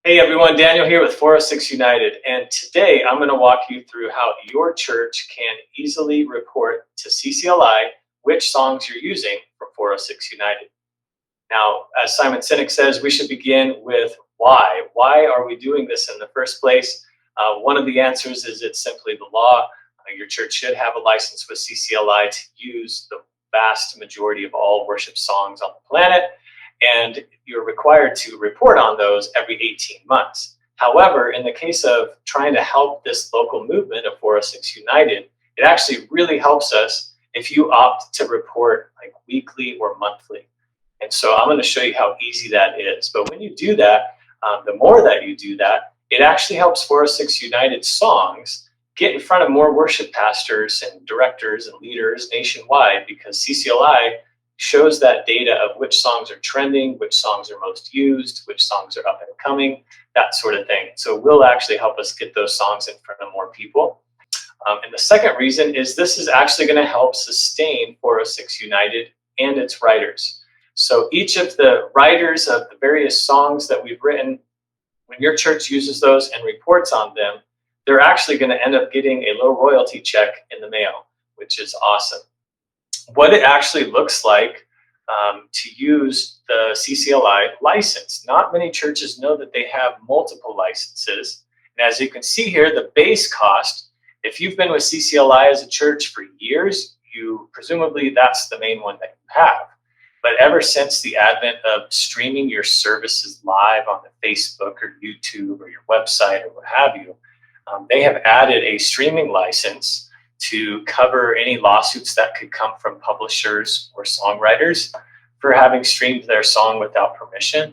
Hey everyone, Daniel here with 406 United, and today I'm going to walk you through how your church can easily report to CCLI which songs you're using for 406 United. Now, as Simon Sinek says, we should begin with why. Why are we doing this in the first place? One of the answers is it's simply the law. Your church should have a license with CCLI to use the vast majority of all worship songs on the planet, and you're required to report on those every 18 months. However, in the case of trying to help this local movement of 406 United, it actually really helps us if you opt to report like weekly or monthly. And so I'm going to show you how easy that is. But when you do that, the more that you do that, it actually helps 406 United songs get in front of more worship pastors and directors and leaders nationwide, because CCLI shows that data of which songs are trending, which songs are most used, which songs are up and coming, that sort of thing. So it will actually help us get those songs in front of more people. And the second reason is this is actually going to help sustain 406 United and its writers. So each of the writers of the various songs that we've written, when your church uses those and reports on them, they're actually going to end up getting a little royalty check in the mail, which is awesome. What it actually looks like to use the CCLI license. Not many churches know that they have multiple licenses. And as you can see here, the base cost, if you've been with CCLI as a church for years, presumably that's the main one that you have. But ever since the advent of streaming your services live on the Facebook or YouTube or your website or what have you, they have added a streaming license to cover any lawsuits that could come from publishers or songwriters for having streamed their song without permission.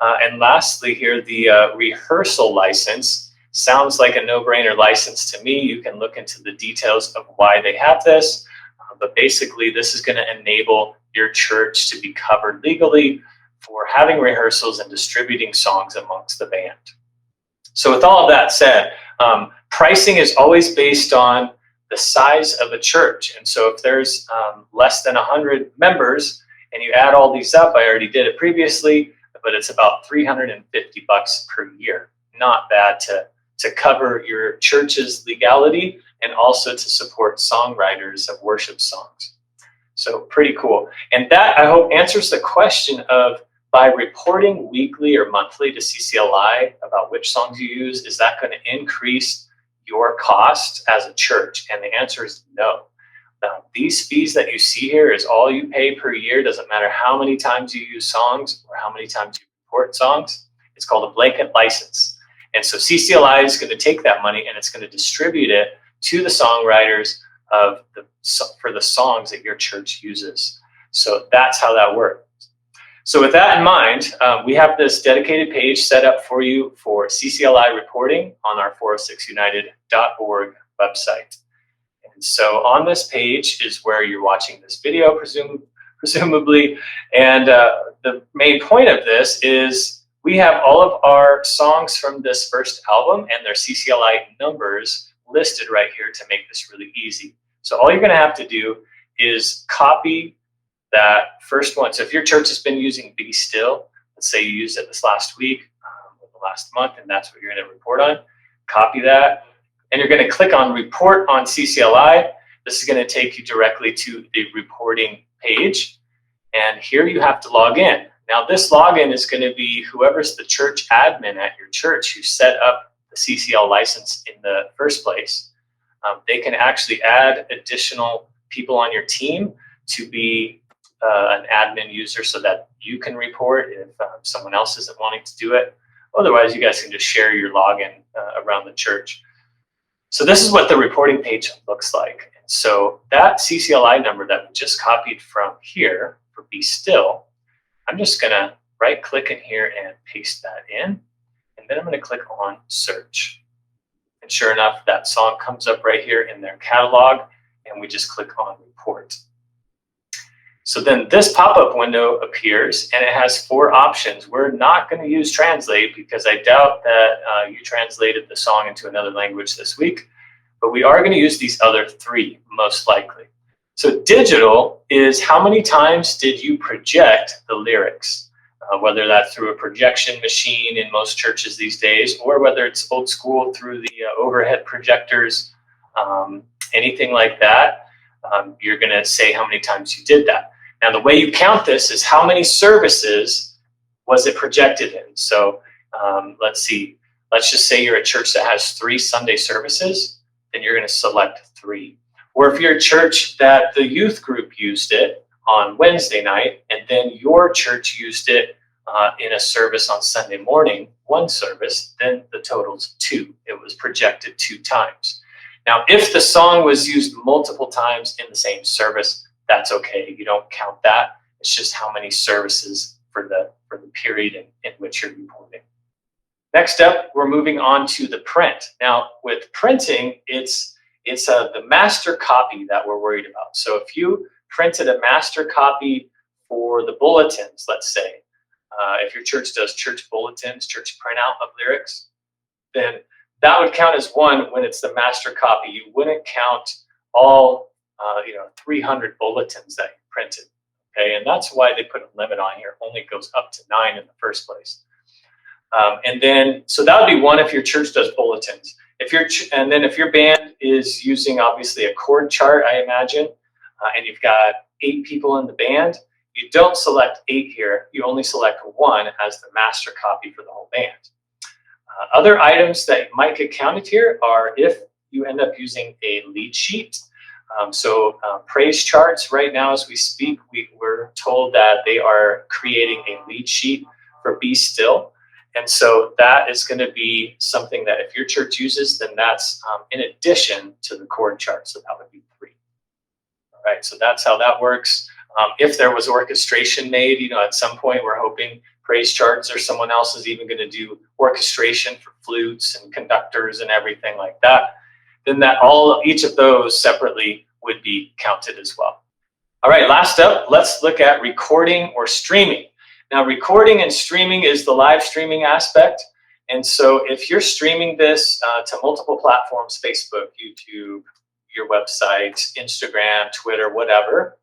And lastly here, the rehearsal license sounds like a no-brainer license to me. You can look into the details of why they have this, but basically this is going to enable your church to be covered legally for having rehearsals and distributing songs amongst the band. So with all of that said, pricing is always based on the size of a church. And so if there's less than 100 members and you add all these up, I already did it previously, but it's about $350 per year. Not bad to cover your church's legality and also to support songwriters of worship songs. So pretty cool. And that, I hope, answers the question of, by reporting weekly or monthly to CCLI about which songs you use, is that going to increase your cost as a church? And the answer is no. These fees that you see here is all you pay per year. Doesn't matter how many times you use songs or how many times you report songs. It's called a blanket license. And so CCLI is going to take that money and it's going to distribute it to the songwriters for the songs that your church uses. So that's how that works. So with that in mind, we have this dedicated page set up for you for CCLI reporting on our 406united.org website. And so on this page is where you're watching this video, presumably. And the main point of this is we have all of our songs from this first album and their CCLI numbers listed right here to make this really easy. So all you're going to have to do is copy that first one. So if your church has been using Be Still, let's say you used it this last week or the last month, and that's what you're going to report on, copy that, and you're going to click on Report on CCLI. This is going to take you directly to the reporting page, and here you have to log in. Now this login is going to be whoever's the church admin at your church who set up the CCL license in the first place. They can actually add additional people on your team to be an admin user so that you can report if someone else isn't wanting to do it. Otherwise, you guys can just share your login around the church. So this is what the reporting page looks like. And so that CCLI number that we just copied from here for Be Still, I'm just going to right click in here and paste that in. And then I'm going to click on Search. And sure enough, that song comes up right here in their catalog, and we just click on Report. So then this pop-up window appears, and it has 4 options. We're not going to use Translate because I doubt that you translated the song into another language this week, but we are going to use these other 3, most likely. So digital is how many times did you project the lyrics? whether that's through a projection machine in most churches these days, or whether it's old school through the overhead projectors, anything like that. You're going to say how many times you did that. Now, the way you count this is how many services was it projected in. So let's see. Let's just say you're a church that has 3 Sunday services, then you're going to select 3. Or if you're a church that the youth group used it on Wednesday night, and then your church used it in a service on Sunday morning, 1 service, then the total's 2. It was projected 2 times. Now, if the song was used multiple times in the same service, that's okay. You don't count that. It's just how many services for the period in which you're reporting. Next up, we're moving on to the print. Now, with printing, it's the master copy that we're worried about. So if you printed a master copy for the bulletins, let's say, if your church does church bulletins, church printout of lyrics, then that would count as 1 when it's the master copy. You wouldn't count all 300 bulletins that you printed. Okay, and that's why they put a limit on here. It only goes up to 9 in the first place. And then, so that would be 1 if your church does bulletins. And then if your band is using obviously a chord chart, I imagine, and you've got 8 people in the band, you don't select 8 here. You only select 1 as the master copy for the whole band. Other items that might get counted here are if you end up using a lead sheet. Praise charts right now as we speak, we're told that they are creating a lead sheet for Be Still. And so that is going to be something that if your church uses, then that's in addition to the chord chart. So that would be 3. All right, so that's how that works. If there was orchestration made, at some point we're hoping praise charts or someone else is even going to do orchestration for flutes and conductors and everything like that, then each of those separately would be counted as well. All right, last up, let's look at recording or streaming. Now, recording and streaming is the live streaming aspect. And so if you're streaming this to multiple platforms, Facebook, YouTube, your website, Instagram, Twitter, whatever,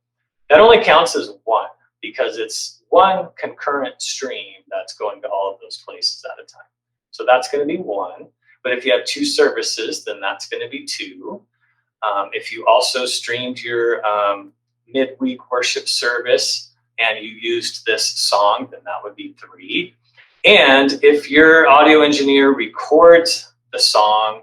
that only counts as 1 because it's 1 concurrent stream that's going to all of those places at a time. So that's going to be 1. But if you have 2 services, then that's going to be 2. If you also streamed your midweek worship service and you used this song, then that would be 3. And if your audio engineer records the song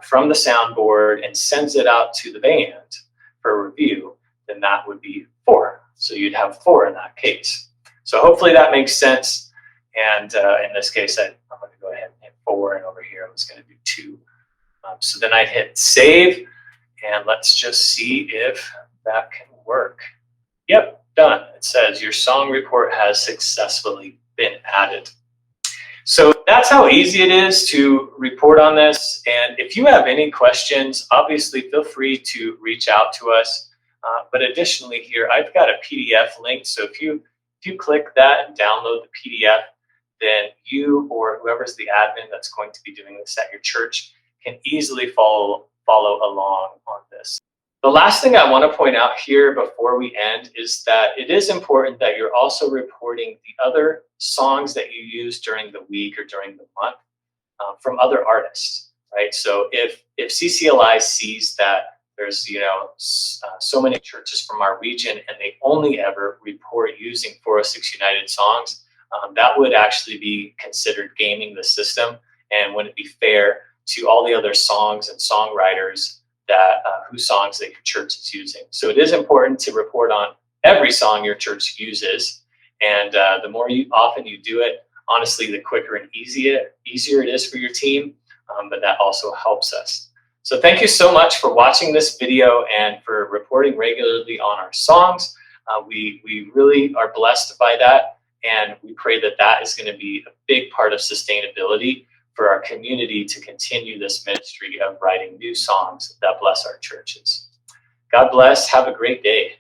from the soundboard and sends it out to the band for review, then that would be 4. So you'd have 4 in that case. So hopefully that makes sense. And in this case, I'm going to go ahead and hit 4, and over here I was going to do 2. So then I'd hit save, and let's just see if that can work. Yep, done. It says your song report has successfully been added. So that's how easy it is to report on this. And if you have any questions, obviously feel free to reach out to us. But additionally here, I've got a PDF link. So if you click that and download the PDF, then you or whoever's the admin that's going to be doing this at your church can easily follow along on this. The last thing I want to point out here before we end is that it is important that you're also reporting the other songs that you use during the week or during the month from other artists, right? So if CCLI sees that there's so many churches from our region and they only ever report using 406 United songs, that would actually be considered gaming the system and wouldn't be fair to all the other songs and songwriters that whose songs that your church is using. So it is important to report on every song your church uses, and the more often you do it, honestly, the quicker and easier it is for your team, but that also helps us. So thank you so much for watching this video and for reporting regularly on our songs. We really are blessed by that, and we pray that that is going to be a big part of sustainability for our community to continue this ministry of writing new songs that bless our churches. God bless. Have a great day.